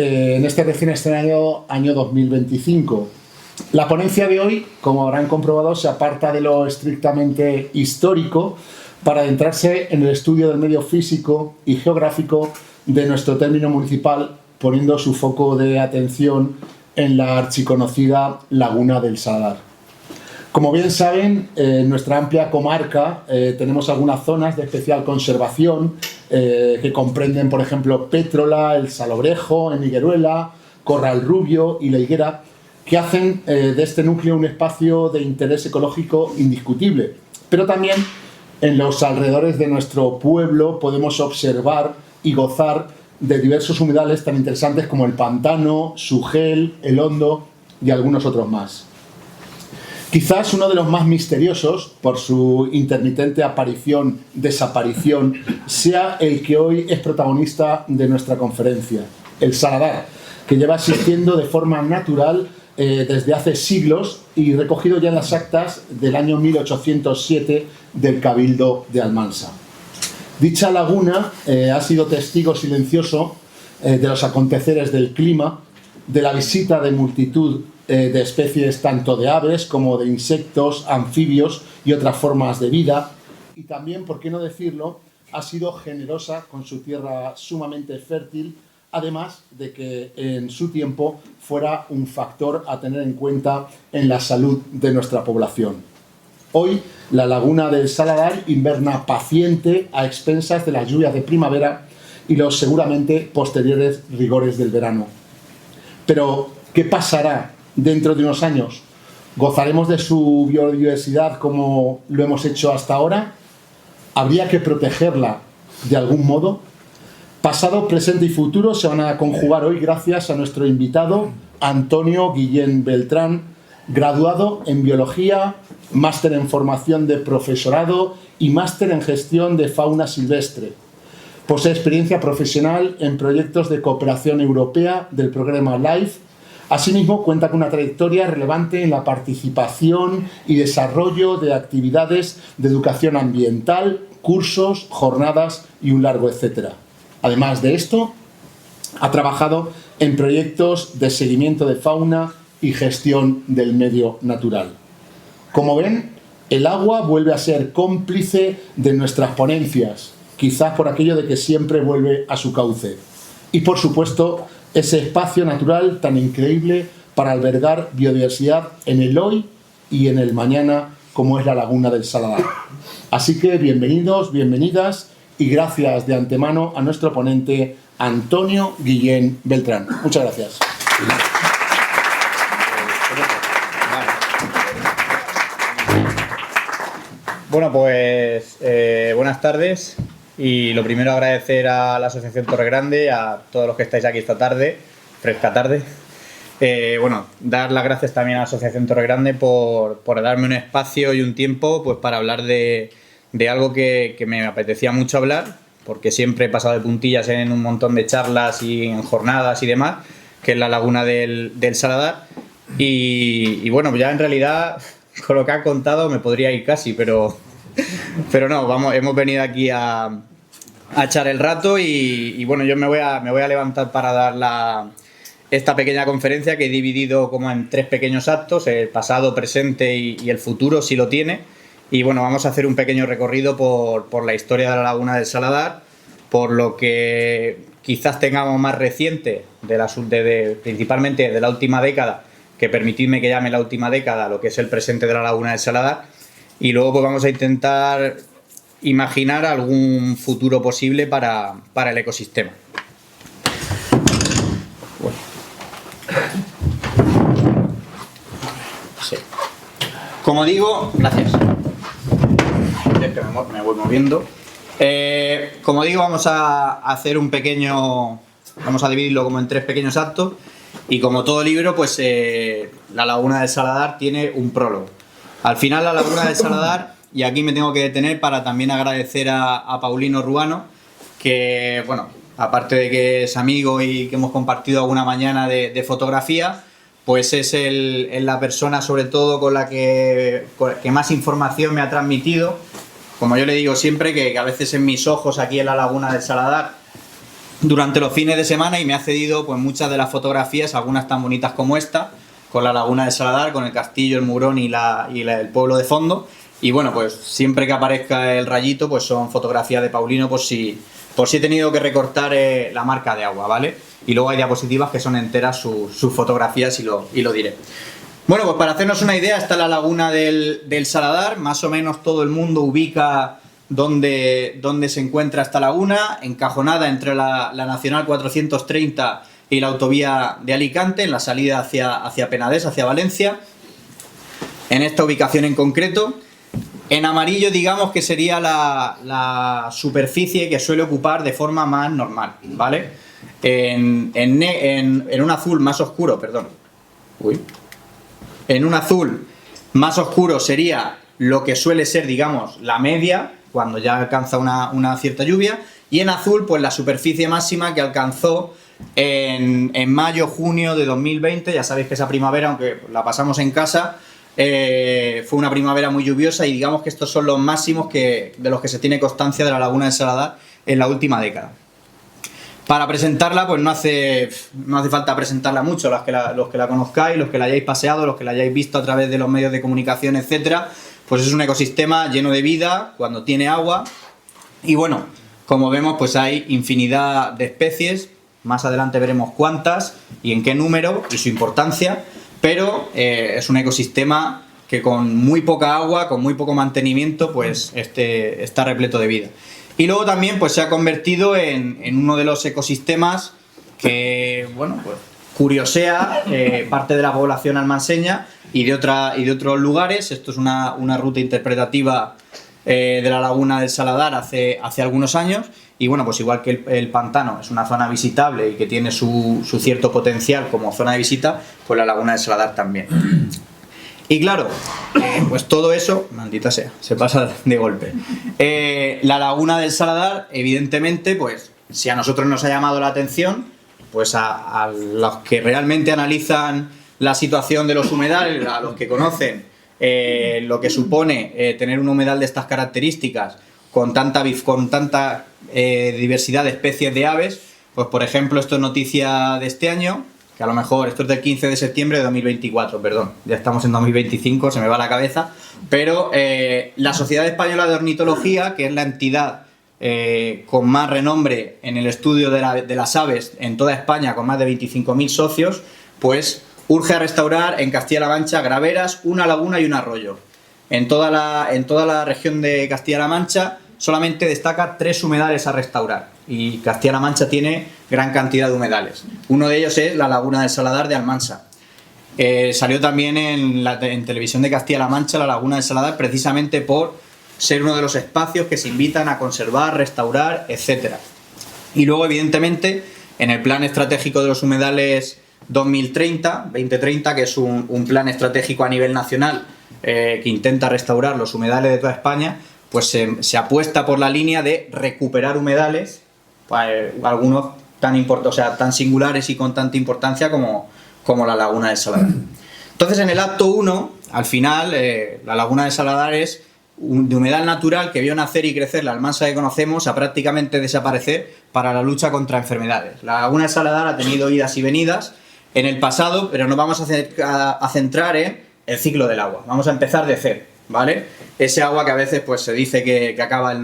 en este recién estrenado año 2025. La ponencia de hoy, como habrán comprobado, se aparta de lo estrictamente histórico para adentrarse en el estudio del medio físico y geográfico de nuestro término municipal, poniendo su foco de atención en la archiconocida Laguna del Saladar. Como bien saben, en nuestra amplia comarca tenemos algunas zonas de especial conservación que comprenden, por ejemplo, Pétrola, el Salobrejo, en Higueruela, Corral Rubio y La Higuera, que hacen de este núcleo un espacio de interés ecológico indiscutible. Pero también en los alrededores de nuestro pueblo podemos observar y gozar de diversos humedales tan interesantes como el Pantano, Sugel, el Hondo y algunos otros más. Quizás uno de los más misteriosos, por su intermitente aparición-desaparición, sea el que hoy es protagonista de nuestra conferencia, el Saladar, que lleva existiendo de forma natural desde hace siglos y recogido ya en las actas del año 1807 del Cabildo de Almansa. Dicha laguna ha sido testigo silencioso de los aconteceres del clima, de la visita de multitud de especies tanto de aves como de insectos, anfibios y otras formas de vida, y también, por qué no decirlo, ha sido generosa con su tierra sumamente fértil, además de que en su tiempo fuera un factor a tener en cuenta en la salud de nuestra población. Hoy, la Laguna del Saladar inverna paciente a expensas de las lluvias de primavera y los seguramente posteriores rigores del verano. Pero, ¿qué pasará dentro de unos años? ¿Gozaremos de su biodiversidad como lo hemos hecho hasta ahora? ¿Habría que protegerla de algún modo? Pasado, presente y futuro se van a conjugar hoy gracias a nuestro invitado Antonio Guillén Beltrán, graduado en Biología, máster en Formación de Profesorado y máster en Gestión de Fauna Silvestre. Posee experiencia profesional en proyectos de cooperación europea del programa LIFE. Asimismo, cuenta con una trayectoria relevante en la participación y desarrollo de actividades de educación ambiental, cursos, jornadas y un largo etcétera. Además de esto, ha trabajado en proyectos de seguimiento de fauna y gestión del medio natural. Como ven, el agua vuelve a ser cómplice de nuestras ponencias, quizás por aquello de que siempre vuelve a su cauce. Y, por supuesto, ese espacio natural tan increíble para albergar biodiversidad en el hoy y en el mañana, como es la Laguna del Saladar. Así que bienvenidos, bienvenidas y gracias de antemano a nuestro ponente Antonio Guillén Beltrán. Muchas gracias. Bueno, pues buenas tardes y lo primero agradecer a la Asociación Torregrande, a todos los que estáis aquí esta tarde, fresca tarde. Bueno, dar las gracias también a la Asociación Torregrande por darme un espacio y un tiempo pues para hablar de algo que me apetecía mucho hablar, porque siempre he pasado de puntillas en un montón de charlas y en jornadas y demás, que es la Laguna del Saladar. Y bueno, ya en realidad con lo que han contado me podría ir casi, pero no, hemos venido aquí a echar el rato y bueno, yo me voy a levantar para dar esta pequeña conferencia que he dividido como en 3 pequeños actos, el pasado, presente y el futuro, si lo tiene. Y bueno, vamos a hacer un pequeño recorrido por la historia de la Laguna del Saladar, por lo que quizás tengamos más reciente, principalmente de la última década, que permitidme que llame la última década, lo que es el presente de la Laguna del Saladar, y luego pues vamos a intentar imaginar algún futuro posible para el ecosistema. Bueno. Sí. Como digo, gracias. Es que me voy moviendo. Como digo, vamos a hacer vamos a dividirlo como en 3 pequeños actos y como todo libro, pues la Laguna del Saladar tiene un prólogo. Al final la Laguna del Saladar, y aquí me tengo que detener para también agradecer a Paulino Ruano, que bueno, aparte de que es amigo y que hemos compartido alguna mañana de fotografía, pues es la persona sobre todo con la que más información me ha transmitido. Como yo le digo siempre, que a veces en mis ojos aquí en la Laguna del Saladar durante los fines de semana y me ha cedido pues muchas de las fotografías, algunas tan bonitas como esta, con la laguna del Saladar, con el castillo, el Mugrón y el pueblo de fondo. Y bueno, pues siempre que aparezca el rayito, pues son fotografías de Paulino por si he tenido que recortar la marca de agua, ¿vale? Y luego hay diapositivas que son enteras sus fotografías y lo diré. Bueno, pues para hacernos una idea, está la laguna del Saladar, más o menos todo el mundo ubica dónde se encuentra esta laguna, encajonada entre la Nacional 430 y la autovía de Alicante, en la salida hacia Penedès, hacia Valencia, en esta ubicación en concreto. En amarillo, digamos que sería la superficie que suele ocupar de forma más normal, ¿vale? En un azul más oscuro, perdón. En un azul más oscuro sería lo que suele ser, digamos, la media, cuando ya alcanza una cierta lluvia. Y en azul, pues la superficie máxima que alcanzó en mayo-junio de 2020. Ya sabéis que esa primavera, aunque la pasamos en casa, fue una primavera muy lluviosa y digamos que estos son los máximos de los que se tiene constancia de la laguna del Saladar en la última década. Para presentarla, pues no hace falta presentarla mucho, los que la conozcáis, los que la hayáis paseado, los que la hayáis visto a través de los medios de comunicación, etcétera. Pues es un ecosistema lleno de vida cuando tiene agua. Y bueno, como vemos, pues hay infinidad de especies. Más adelante veremos cuántas y en qué número y su importancia. Pero es un ecosistema que con muy poca agua, con muy poco mantenimiento, pues está repleto de vida. Y luego también pues se ha convertido en uno de los ecosistemas que, bueno, pues curiosea parte de la población almanseña y de otros lugares. Esto es una ruta interpretativa de la laguna del Saladar hace algunos años. Y bueno, pues igual que el pantano es una zona visitable y que tiene su cierto potencial como zona de visita, pues la laguna del Saladar también. Y claro, pues todo eso, maldita sea, se pasa de golpe. La laguna del Saladar, evidentemente, pues si a nosotros nos ha llamado la atención, pues a los que realmente analizan la situación de los humedales, a los que conocen lo que supone tener un humedal de estas características, con tanta diversidad de especies de aves, pues por ejemplo, esto es noticia de este año, que a lo mejor esto es del 15 de septiembre de 2024, perdón, ya estamos en 2025, se me va la cabeza, pero la Sociedad Española de Ornitología, que es la entidad con más renombre en el estudio de las aves en toda España, con más de 25.000 socios, pues urge a restaurar en Castilla-La Mancha graveras, una laguna y un arroyo. En toda la región de Castilla-La Mancha solamente destaca 3 humedales a restaurar y Castilla-La Mancha tiene gran cantidad de humedales. Uno de ellos es la laguna del Saladar de Almansa. Salió también en televisión de Castilla-La Mancha la laguna del Saladar precisamente por ser uno de los espacios que se invitan a conservar, restaurar, etc. Y luego, evidentemente, en el plan estratégico de los humedales 2030, que es un plan estratégico a nivel nacional que intenta restaurar los humedales de toda España, pues se apuesta por la línea de recuperar humedales, pues, algunos tan singulares y con tanta importancia como la laguna del Saladar. Entonces, en el acto 1, al final, la laguna del Saladar es de humedal natural que vio nacer y crecer la Almansa que conocemos a prácticamente desaparecer para la lucha contra enfermedades. La laguna del Saladar ha tenido idas y venidas en el pasado, pero nos vamos a centrar en el ciclo del agua. Vamos a empezar de cero, ¿vale? Ese agua que a veces pues se dice que acaba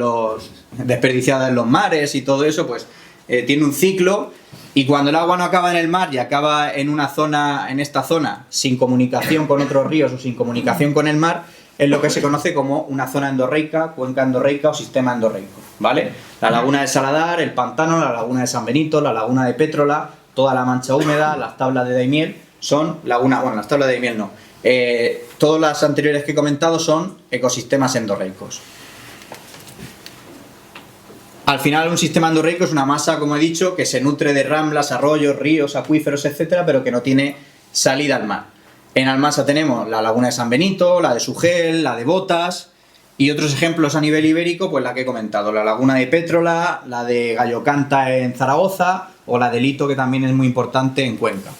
desperdiciada en los mares y todo eso, pues tiene un ciclo, y cuando el agua no acaba en el mar y acaba en esta zona sin comunicación con otros ríos o sin comunicación con el mar, es lo que se conoce como una zona endorreica, cuenca endorreica o sistema endorreico, ¿vale? La laguna del Saladar, el pantano, la laguna de San Benito, la laguna de Pétrola, toda la Mancha húmeda, las tablas de Daimiel son las tablas de Daimiel no. Todas las anteriores que he comentado son ecosistemas endorreicos. Al final, un sistema endorreico es una masa, como he dicho, que se nutre de ramblas, arroyos, ríos, acuíferos, etcétera, pero que no tiene salida al mar. En Almansa tenemos la laguna de San Benito, la de Sugel, la de Botas y otros ejemplos a nivel ibérico, pues la que he comentado, la laguna de Pétrola, la de Gallocanta en Zaragoza o la de Lito, que también es muy importante en Cuenca.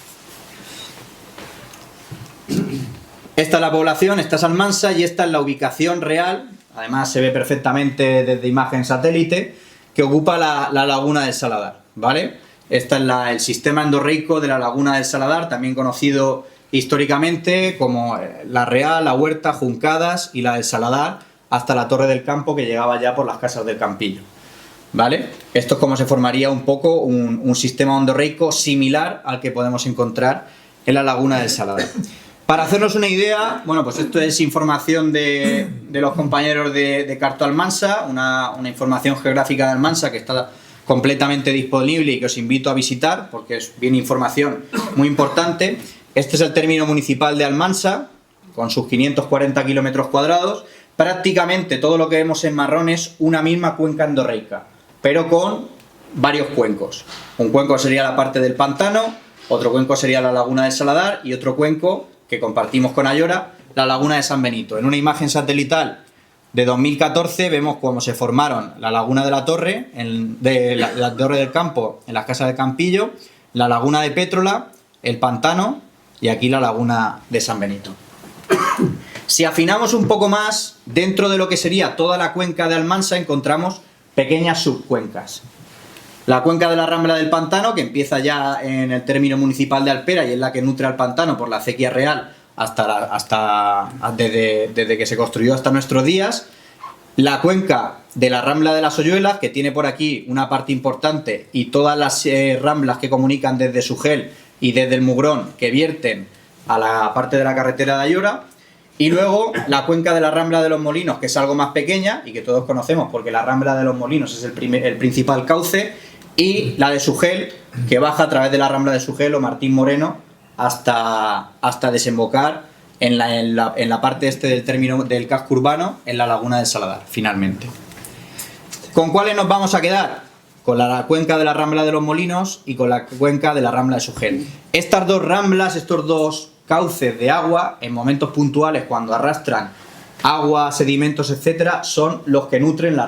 Esta es la población, esta es Almansa y esta es la ubicación real, además se ve perfectamente desde imagen satélite, que ocupa la laguna del Saladar, ¿vale? Este es el sistema endorreico de la laguna del Saladar, también conocido históricamente como la Real, la Huerta, Juncadas y la del Saladar, hasta la Torre del Campo, que llegaba ya por las casas del Campillo, ¿vale? Esto es como se formaría un poco un sistema endorreico similar al que podemos encontrar en la laguna del Saladar. Para hacernos una idea, bueno, pues esto es información de los compañeros de Carto Almansa, una información geográfica de Almansa que está completamente disponible y que os invito a visitar porque viene información muy importante. Este es el término municipal de Almansa, con sus 540 kilómetros cuadrados. Prácticamente todo lo que vemos en marrón es una misma cuenca endorreica, pero con varios cuencos. Un cuenco sería la parte del pantano, otro cuenco sería la laguna del Saladar y otro cuenco que compartimos con Ayora, la laguna de San Benito. En una imagen satelital de 2014 vemos cómo se formaron la laguna de la Torre, la Torre del Campo en las casas del Campillo, la laguna de Pétrola, el pantano y aquí la laguna de San Benito. Si afinamos un poco más, dentro de lo que sería toda la cuenca de Almansa encontramos pequeñas subcuencas. La cuenca de la Rambla del Pantano, que empieza ya en el término municipal de Alpera y es la que nutre al pantano por la acequia real desde que se construyó hasta nuestros días. La cuenca de la Rambla de las Hoyuelas, que tiene por aquí una parte importante, y todas las ramblas que comunican desde Sugel y desde el Mugrón, que vierten a la parte de la carretera de Ayora. Y luego la cuenca de la Rambla de los Molinos, que es algo más pequeña y que todos conocemos porque la Rambla de los Molinos es el principal cauce, y la de Sugel, que baja a través de la Rambla de Sugel o Martín Moreno hasta desembocar en la parte del término del casco urbano, en la laguna del Saladar, finalmente. ¿Con cuáles nos vamos a quedar? Con la cuenca de la Rambla de los Molinos y con la cuenca de la Rambla de Sugel. Estas dos ramblas, estos dos cauces de agua, en momentos puntuales, cuando arrastran agua, sedimentos, etcétera, son los que nutren la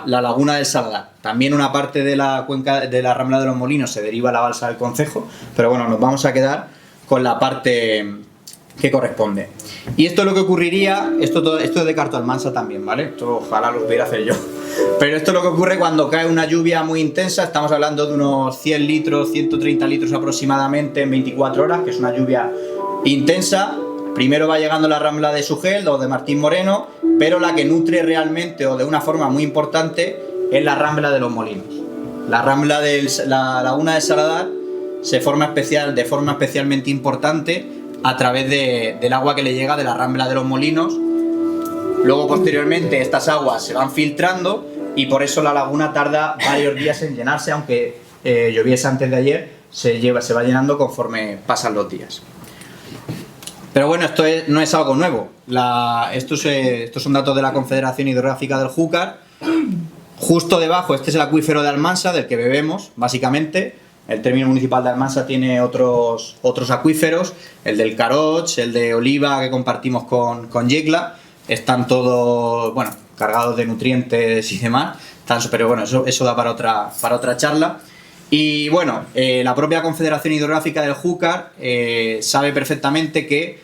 laguna del Saladar. También una parte de la cuenca de la Rambla de los Molinos se deriva a la balsa del Concejo, pero bueno, nos vamos a quedar con la parte que corresponde. Y esto es lo que ocurriría, esto es de Carto Almansa también, ¿vale? Esto ojalá lo pudiera hacer yo. Pero esto es lo que ocurre cuando cae una lluvia muy intensa, estamos hablando de unos 100 litros, 130 litros aproximadamente en 24 horas, que es una lluvia intensa. Primero va llegando la Rambla de Sugel o de Martín Moreno, pero la que nutre realmente o de una forma muy importante es la Rambla de los Molinos. La laguna del Saladar se forma de forma especialmente importante a través del agua que le llega de la Rambla de los Molinos. Luego, posteriormente, estas aguas se van filtrando y por eso la laguna tarda varios días en llenarse, aunque lloviese antes de ayer, se va llenando conforme pasan los días. Pero bueno, esto no es algo nuevo. Estos son datos de la Confederación Hidrográfica del Júcar. Justo debajo, este es el acuífero de Almansa, del que bebemos, básicamente. El término municipal de Almansa tiene otros acuíferos, el del Caroch, el de Oliva, que compartimos con Yecla. Están todos, bueno, cargados de nutrientes y demás. Pero bueno, eso da para otra charla. Y bueno, la propia Confederación Hidrográfica del Júcar sabe perfectamente que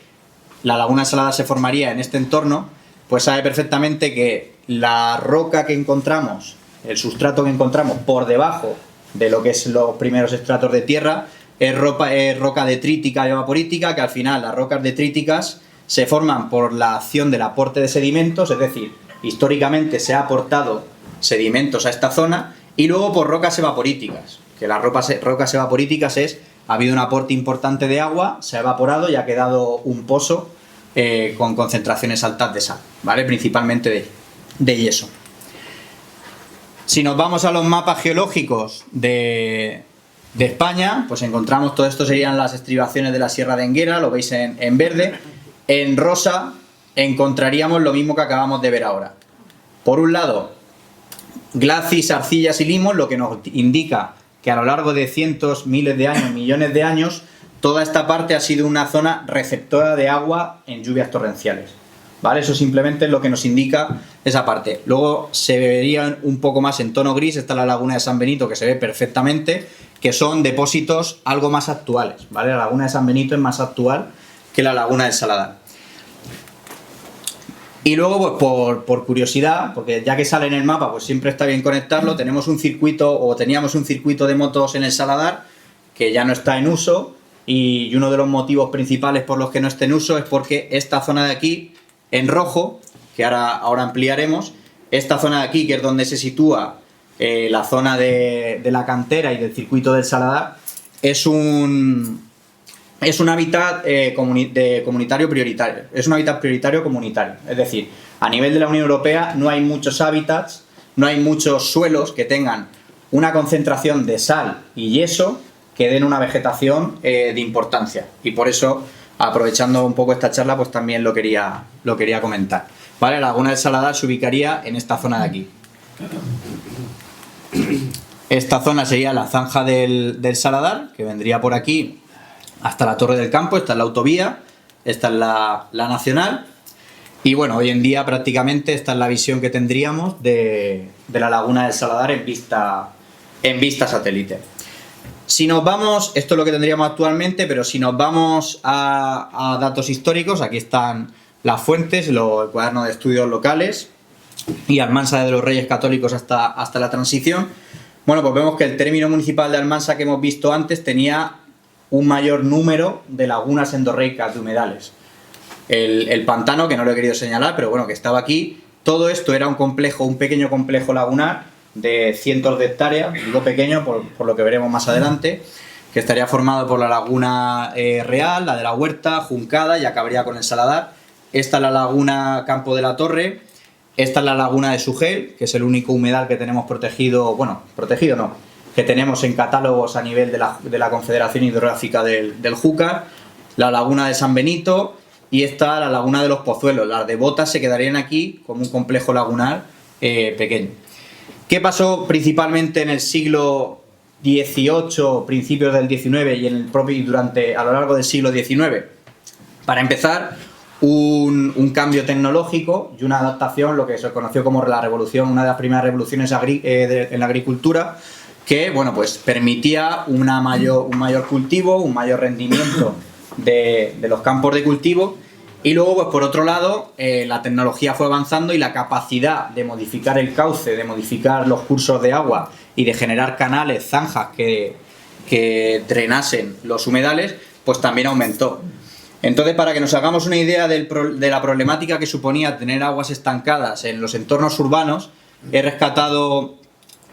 la laguna del Saladar se formaría en este entorno, pues sabe perfectamente que la roca que encontramos, el sustrato que encontramos por debajo de lo que es los primeros estratos de tierra, es roca detrítica y evaporítica, que al final las rocas detríticas se forman por la acción del aporte de sedimentos, es decir, históricamente se ha aportado sedimentos a esta zona, y luego por rocas evaporíticas, que las rocas evaporíticas ha habido un aporte importante de agua, se ha evaporado y ha quedado un pozo con concentraciones altas de sal, ¿vale? Principalmente de yeso. Si nos vamos a los mapas geológicos de España, pues encontramos, todo esto serían las estribaciones de la Sierra de Enguera, lo veis en verde. En rosa encontraríamos lo mismo que acabamos de ver ahora. Por un lado, glacis, arcillas y limos, lo que nos indica que a lo largo de cientos, miles de años, millones de años, toda esta parte ha sido una zona receptora de agua en lluvias torrenciales, ¿vale? Eso simplemente es lo que nos indica esa parte. Luego se vería un poco más en tono gris, está la laguna de San Benito, que se ve perfectamente, que son depósitos algo más actuales, ¿vale? La laguna de San Benito es más actual que la laguna del Saladar. Y luego, pues por curiosidad, porque ya que sale en el mapa, pues siempre está bien conectarlo, teníamos un circuito de motos en el Saladar, que ya no está en uso, y uno de los motivos principales por los que no esté en uso es porque esta zona de aquí, en rojo, que ahora ampliaremos, esta zona de aquí, que es donde se sitúa la zona de la cantera y del circuito del Saladar, es un hábitat comunitario prioritario. Es un hábitat prioritario comunitario. Es decir, a nivel de la Unión Europea no hay muchos hábitats, no hay muchos suelos que tengan una concentración de sal y yeso que den una vegetación de importancia. Y por eso, aprovechando un poco esta charla, pues también lo quería comentar. ¿Vale? La laguna del Saladar se ubicaría en esta zona de aquí. Esta zona sería la zanja del Saladar, que vendría por aquí hasta la Torre del Campo. Esta es la autovía, esta es la nacional. Y bueno, hoy en día prácticamente esta es la visión que tendríamos de la laguna del Saladar en vista satélite. Si nos vamos, esto es lo que tendríamos actualmente, pero si nos vamos a datos históricos, aquí están las fuentes, el cuaderno de estudios locales y Almansa de los Reyes Católicos hasta la transición. Bueno, pues vemos que el término municipal de Almansa que hemos visto antes tenía un mayor número de lagunas endorreicas, de humedales. El pantano, que no lo he querido señalar, pero bueno, que estaba aquí. Todo esto era un pequeño complejo lagunar de cientos de hectáreas, digo pequeño por lo que veremos más adelante, que estaría formado por la laguna Real, la de la Huerta, Juncada, y acabaría con el Saladar. Esta es la laguna Campo de la Torre. Esta es la laguna de Sugel, que es el único humedal que tenemos protegido, bueno, protegido no, que tenemos en catálogos a nivel de la Confederación Hidrográfica del Júcar. La laguna de San Benito y esta la laguna de los Pozuelos. Las de Botas se quedarían aquí como un complejo lagunar pequeño. ¿Qué pasó principalmente en el siglo XVIII, principios del XIX y a lo largo del siglo XIX? Para empezar, un cambio tecnológico y una adaptación, lo que se conoció como la revolución, una de las primeras revoluciones en la agricultura, que bueno, pues permitía un mayor cultivo, un mayor rendimiento de los campos de cultivo. Y luego, pues por otro lado, la tecnología fue avanzando y la capacidad de modificar el cauce, de modificar los cursos de agua y de generar canales, zanjas que drenasen los humedales, pues también aumentó. Entonces, para que nos hagamos una idea de la problemática que suponía tener aguas estancadas en los entornos urbanos, he rescatado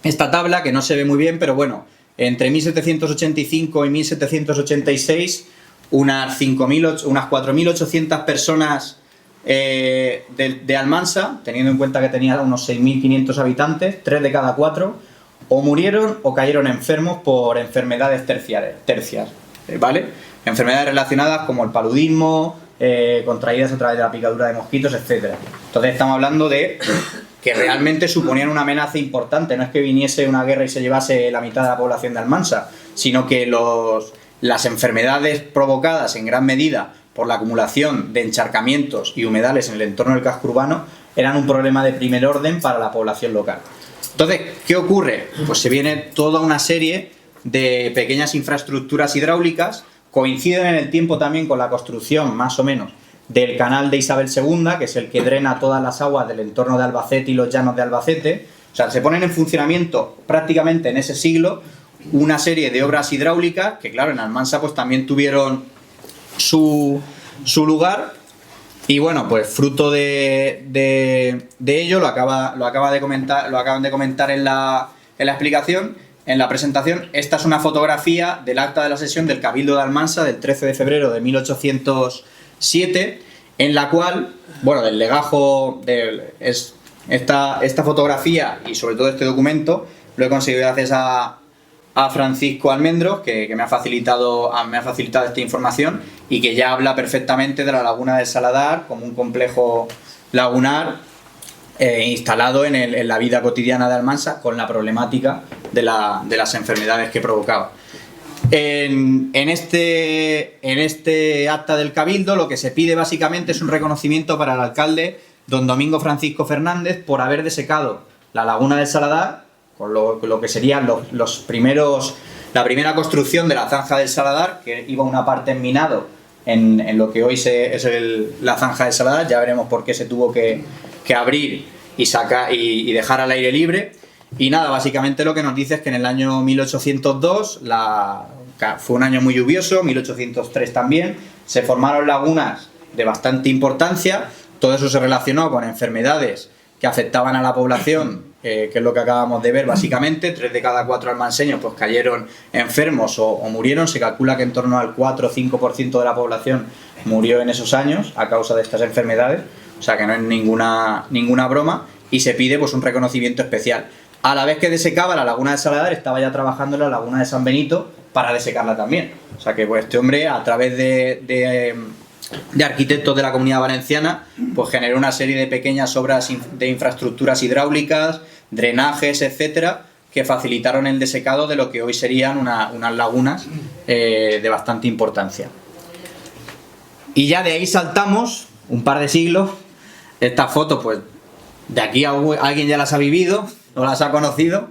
esta tabla, que no se ve muy bien, pero bueno, entre 1785 y 1786... unas 4.800 personas de Almansa, teniendo en cuenta que tenía unos 6.500 habitantes, 3 de cada 4, o murieron o cayeron enfermos por enfermedades tercias, ¿vale? Enfermedades relacionadas como el paludismo, contraídas a través de la picadura de mosquitos, etc. Entonces estamos hablando de que realmente suponían una amenaza importante. No es que viniese una guerra y se llevase la mitad de la población de Almansa, sino que las enfermedades provocadas en gran medida por la acumulación de encharcamientos y humedales en el entorno del casco urbano eran un problema de primer orden para la población local. Entonces, ¿qué ocurre? Pues se viene toda una serie de pequeñas infraestructuras hidráulicas, coinciden en el tiempo también con la construcción, más o menos, del canal de Isabel II, que es el que drena todas las aguas del entorno de Albacete y los llanos de Albacete. O sea, se ponen en funcionamiento prácticamente en ese siglo una serie de obras hidráulicas que, claro, en Almansa pues también tuvieron su lugar. Y bueno, pues fruto de ello, lo acaban de comentar en la explicación, en la presentación. Esta es una fotografía del acta de la sesión del Cabildo de Almansa del 13 de febrero de 1807, en la cual, bueno, del legajo, esta fotografía y sobre todo este documento lo he conseguido gracias a Francisco Almendros, que me ha facilitado esta información y que ya habla perfectamente de la laguna del Saladar como un complejo lagunar instalado en la vida cotidiana de Almansa, con la problemática de las enfermedades que provocaba. En este acta del Cabildo lo que se pide básicamente es un reconocimiento para el alcalde don Domingo Francisco Fernández por haber desecado la laguna del Saladar, con lo que serían la primera construcción de la zanja del Saladar, que iba una parte en minado en lo que hoy es la zanja de Saladar. Ya veremos por qué se tuvo que abrir y sacar y dejar al aire libre. Y nada, básicamente lo que nos dice es que en el año 1802 fue un año muy lluvioso, 1803 también, se formaron lagunas de bastante importancia. Todo eso se relacionó con enfermedades que afectaban a la población, que es lo que acabamos de ver básicamente. 3 de cada 4 almanseños pues cayeron enfermos o murieron. Se calcula que en torno al 4 o 5% de la población murió en esos años a causa de estas enfermedades, o sea que no es ninguna broma, y se pide pues un reconocimiento especial. A la vez que desecaba la laguna de Saladar, estaba ya trabajando en la laguna de San Benito para desecarla también. O sea que pues este hombre, a través de arquitectos de la Comunidad Valenciana, pues generó una serie de pequeñas obras de infraestructuras hidráulicas, drenajes, etcétera, que facilitaron el desecado de lo que hoy serían unas lagunas de bastante importancia. Y ya de ahí saltamos un par de siglos. Estas fotos, pues de aquí alguien ya las ha vivido o las ha conocido.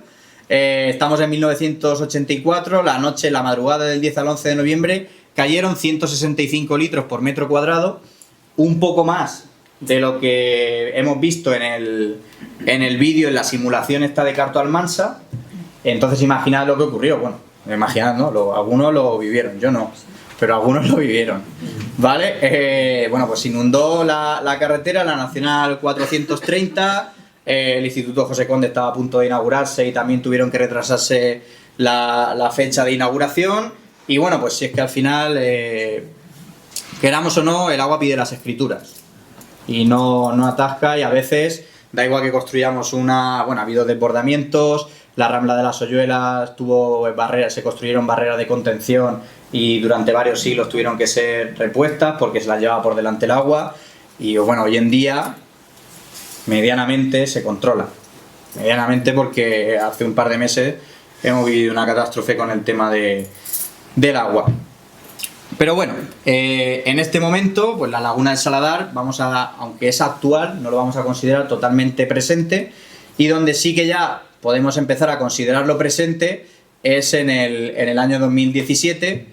Estamos en 1984, la madrugada del 10 al 11 de noviembre, cayeron 165 litros por metro cuadrado, un poco más de lo que hemos visto en el vídeo, en la simulación esta de Carto Almansa. Entonces imaginad lo que ocurrió. Bueno, imaginad, ¿no? Algunos lo vivieron, yo no, pero algunos lo vivieron, ¿vale? Bueno, pues inundó la carretera, la Nacional 430. El Instituto José Conde estaba a punto de inaugurarse y también tuvieron que retrasarse la fecha de inauguración. Y bueno, pues si es que al final, queramos o no, el agua pide las escrituras y no atasca, y a veces da igual que construyamos bueno, ha habido desbordamientos. La Rambla de las Hoyuelas se construyeron barreras de contención y durante varios siglos tuvieron que ser repuestas porque se las llevaba por delante el agua. Y bueno, hoy en día medianamente se controla, porque hace un par de meses hemos vivido una catástrofe con el tema del agua. Pero bueno, en este momento pues la laguna de Saladar, aunque es actual, no lo vamos a considerar totalmente presente, y donde sí que ya podemos empezar a considerarlo presente es en el año 2017,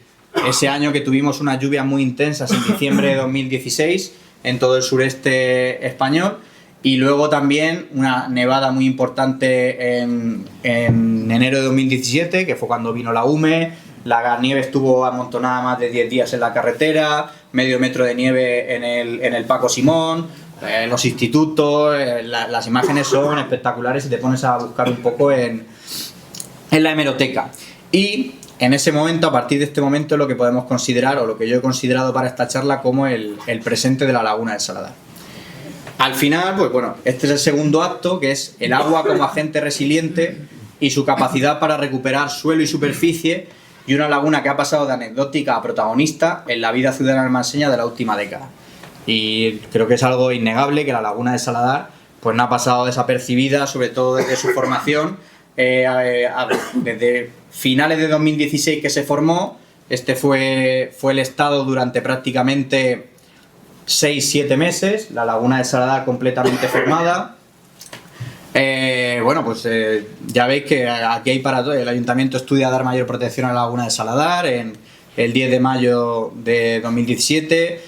ese año que tuvimos unas lluvias muy intensas en diciembre de 2016 en todo el sureste español. Y luego también una nevada muy importante en enero de 2017, que fue cuando vino la UME. La nieve estuvo amontonada más de 10 días en la carretera, medio metro de nieve en el Paco Simón, los institutos. Las imágenes son espectaculares si te pones a buscar un poco en la hemeroteca. Y en ese momento, a partir de este momento, es lo que podemos considerar, o lo que yo he considerado para esta charla, como el presente de la laguna de Saladar. Al final, pues bueno, este es el segundo acto, que es el agua como agente resiliente y su capacidad para recuperar suelo y superficie, y una laguna que ha pasado de anecdótica a protagonista en la vida ciudadana almanseña de la última década. Y creo que es algo innegable que la laguna de Saladar pues no ha pasado desapercibida, sobre todo desde su formación, desde finales de 2016 que se formó. Este fue el estado durante prácticamente 6-7 meses, la laguna de Saladar completamente formada. Bueno, pues ya veis que aquí hay para todo. El ayuntamiento estudia dar mayor protección a la laguna de Saladar. En el 10 de mayo de 2017,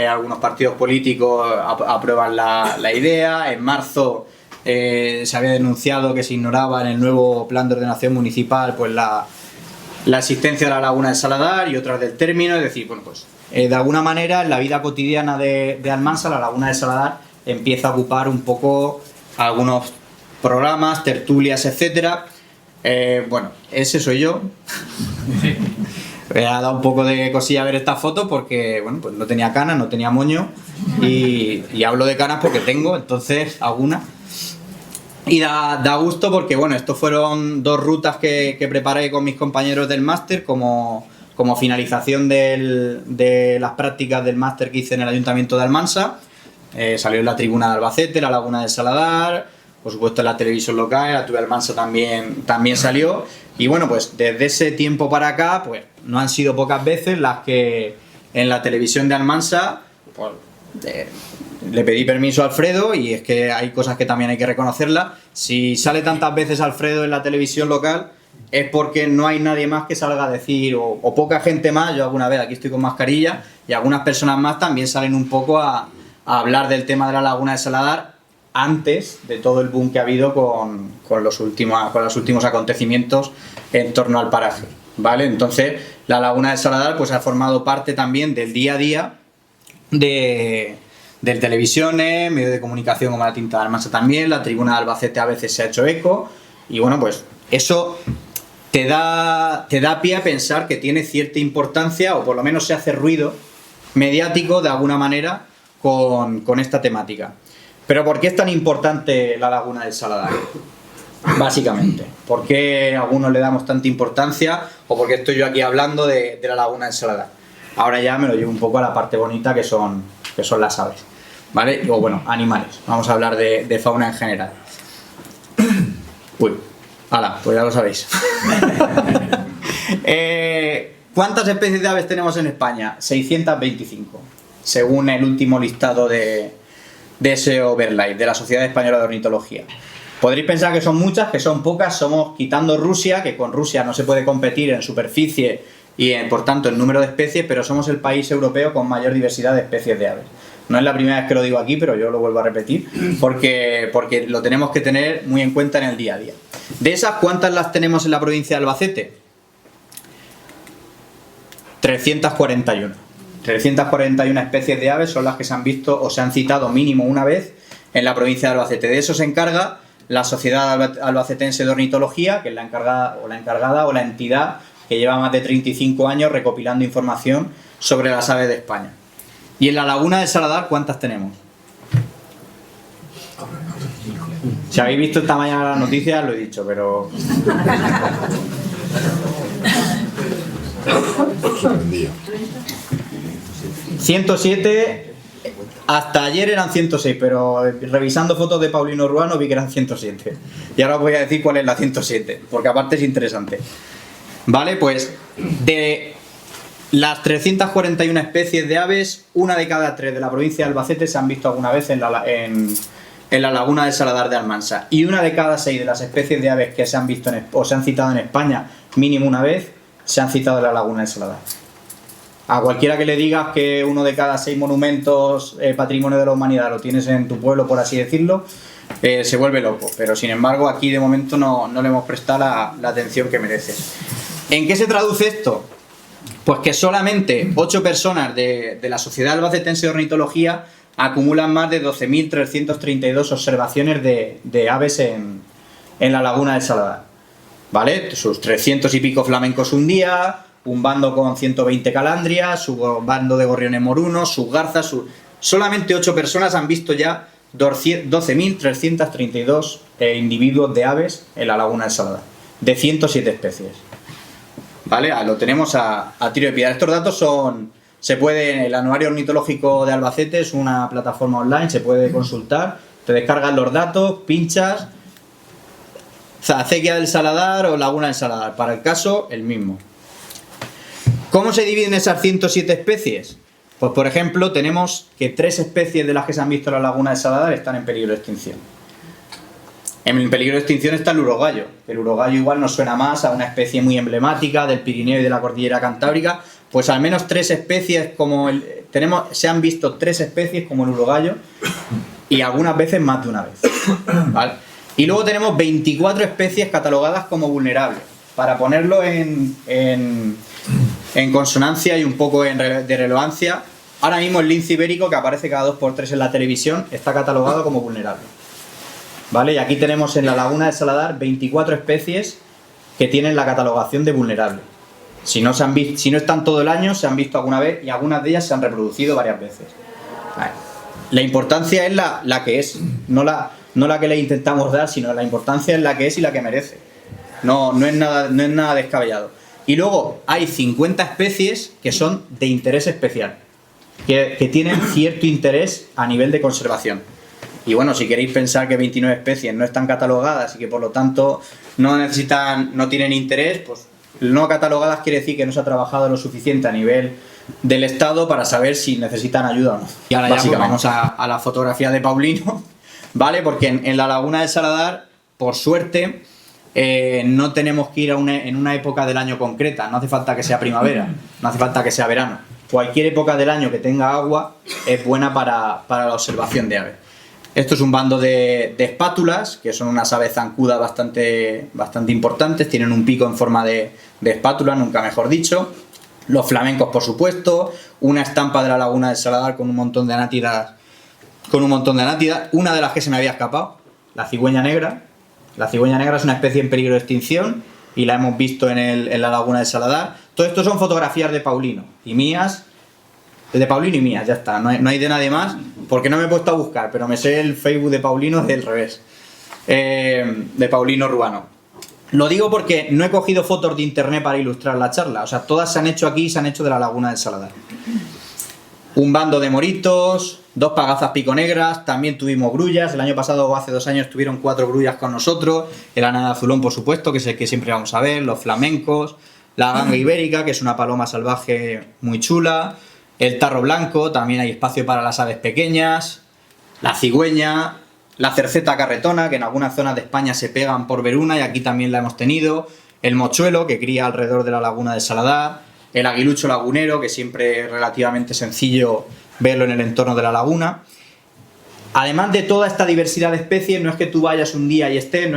algunos partidos políticos aprueban la idea. En marzo se había denunciado que se ignoraba en el nuevo plan de ordenación municipal pues la existencia de la laguna de Saladar y otras del término. Es decir, bueno, pues de alguna manera en la vida cotidiana de Almansa la laguna de Saladar empieza a ocupar un poco algunos programas, tertulias, etcétera. Bueno, ese soy yo. Me ha dado un poco de cosilla ver esta foto porque, bueno, pues no tenía canas, no tenía moño, y hablo de canas porque tengo, entonces, alguna. Y da gusto porque, bueno, estos fueron 2 rutas que preparé con mis compañeros del máster como finalización de las prácticas del máster que hice en el Ayuntamiento de Almansa. Salió en la Tribuna de Albacete, la laguna de Saladar, por supuesto en la televisión local, la TV Almansa también salió. Y bueno, pues desde ese tiempo para acá, pues no han sido pocas veces las que en la televisión de Almansa pues, le pedí permiso a Alfredo, y es que hay cosas que también hay que reconocerlas. Si sale tantas veces Alfredo en la televisión local es porque no hay nadie más que salga a decir, o poca gente más. Yo alguna vez, aquí estoy con mascarilla, y y algunas personas más también salen un poco a hablar del tema de la laguna de Saladar antes de todo el boom que ha habido con los últimos acontecimientos en torno al paraje, ¿vale? Entonces, la laguna de Saladar pues ha formado parte también del día a día de televisiones, medios de comunicación como la Tinta de Almansa también, la Tribuna de Albacete a veces se ha hecho eco, y bueno, pues eso te da pie a pensar que tiene cierta importancia, o por lo menos se hace ruido mediático de alguna manera con esta temática. Pero ¿por qué es tan importante la laguna del Saladar? Básicamente, ¿por qué a algunos le damos tanta importancia o por qué estoy yo aquí hablando de la laguna del Saladar? Ahora ya me lo llevo un poco a la parte bonita que son las aves, ¿vale? O bueno, animales. Vamos a hablar de fauna en general. Uy, hala, pues ya lo sabéis. ¿Cuántas especies de aves tenemos en España? 625, según el último listado de ese Overlife, de la Sociedad Española de Ornitología. Podréis pensar que son muchas, que son pocas, somos quitando Rusia, que con Rusia no se puede competir en superficie y por tanto en número de especies, pero somos el país europeo con mayor diversidad de especies de aves. No es la primera vez que lo digo aquí, pero yo lo vuelvo a repetir, porque lo tenemos que tener muy en cuenta en el día a día. De esas, ¿cuántas las tenemos en la provincia de Albacete? 341. 341 especies de aves son las que se han visto o se han citado mínimo una vez en la provincia de Albacete. De eso se encarga la Sociedad Albacetense de Ornitología, que es la encargada o la entidad que lleva más de 35 años recopilando información sobre las aves de España. Y en la laguna de Saladar, ¿cuántas tenemos? Si habéis visto esta mañana las noticias, lo he dicho, pero... 107, hasta ayer eran 106, pero revisando fotos de Paulino Ruano vi que eran 107. Y ahora os voy a decir cuál es la 107, porque aparte es interesante. Vale, pues de las 341 especies de aves, una de cada tres de la provincia de Albacete se han visto alguna vez en la laguna de Saladar de Almansa. Y una de cada 6 de las especies de aves que se han visto o se han citado en España mínimo una vez, se han citado en la laguna de Saladar. A cualquiera que le digas que uno de cada 6 monumentos patrimonio de la humanidad lo tienes en tu pueblo, por así decirlo, se vuelve loco. Pero sin embargo aquí de momento no le hemos prestado la atención que merece. ¿En qué se traduce esto? Pues que solamente 8 personas de la Sociedad Albacetense de Ornitología acumulan más de 12.332 observaciones de aves en la laguna de Saladar, ¿vale? Sus 300 y pico flamencos un día, un bando con 120 calandrias, su bando de gorriones morunos, sus garzas... Solamente 8 personas han visto ya 12.332 individuos de aves en la laguna de Saladar, de 107 especies. ¿Vale? Lo tenemos a tiro de piedra. Estos datos se puede, el Anuario Ornitológico de Albacete es una plataforma online, se puede consultar, te descargas los datos, pinchas, acequia del Saladar o laguna del Saladar, para el caso, el mismo. ¿Cómo se dividen esas 107 especies? Pues por ejemplo, tenemos que 3 especies de las que se han visto en la laguna de Saladar están en peligro de extinción. En peligro de extinción está el urogallo. El urogallo igual nos suena más a una especie muy emblemática del Pirineo y de la Cordillera Cantábrica. Pues al menos 3 especies se han visto 3 especies como el urogallo y algunas veces más de una vez. ¿Vale? Y luego tenemos 24 especies catalogadas como vulnerables. Para ponerlo en consonancia y un poco de relevancia, ahora mismo el lince ibérico, que aparece cada 2x3 en la televisión, está catalogado como vulnerable. ¿Vale? Y aquí tenemos en la laguna de Saladar 24 especies que tienen la catalogación de vulnerable. Si no están todo el año, se han visto alguna vez y algunas de ellas se han reproducido varias veces. Vale. La importancia es la que es, no la que le intentamos dar, sino la importancia es la que es y la que merece. No es nada descabellado. Y luego hay 50 especies que son de interés especial, que tienen cierto interés a nivel de conservación. Y bueno, si queréis pensar que 29 especies no están catalogadas y que por lo tanto no tienen interés, pues no catalogadas quiere decir que no se ha trabajado lo suficiente a nivel del Estado para saber si necesitan ayuda o no. Y ahora ya pues vamos a la fotografía de Paulino, ¿vale? Porque en la laguna de Saladar, por suerte, no tenemos que ir en una época del año concreta. No hace falta que sea primavera, no hace falta que sea verano. cualquier época del año que tenga agua es buena para la observación de aves. Esto es un bando de espátulas, que son unas aves zancudas bastante importantes, tienen un pico en forma de espátula, nunca mejor dicho. Los flamencos, por supuesto, una estampa de la laguna del Saladar con un montón de anátidas. Una de las que se me había escapado, la cigüeña negra. La cigüeña negra es una especie en peligro de extinción y la hemos visto en la laguna del Saladar. Todo esto son fotografías de Paulino y mías. De Paulino y mías, ya está, no hay de nadie más, porque no me he puesto a buscar, pero me sé el Facebook de Paulino del revés, de Paulino Ruano. Lo digo porque no he cogido fotos de internet para ilustrar la charla, o sea, todas se han hecho aquí y se han hecho de la laguna del Saladar. Un bando de moritos, 2 pagazas piconegras, también tuvimos grullas, el año pasado o hace 2 años tuvieron 4 grullas con nosotros, el ánada azulón, por supuesto, que es el que siempre vamos a ver, los flamencos, la ganga ibérica, que es una paloma salvaje muy chula, el tarro blanco, también hay espacio para las aves pequeñas, la cigüeña, la cerceta carretona, que en algunas zonas de España se pegan por ver una y aquí también la hemos tenido, el mochuelo, que cría alrededor de la laguna del Saladar, el aguilucho lagunero, que siempre es relativamente sencillo verlo en el entorno de la laguna. Además de toda esta diversidad de especies, no es que tú vayas un día y estés,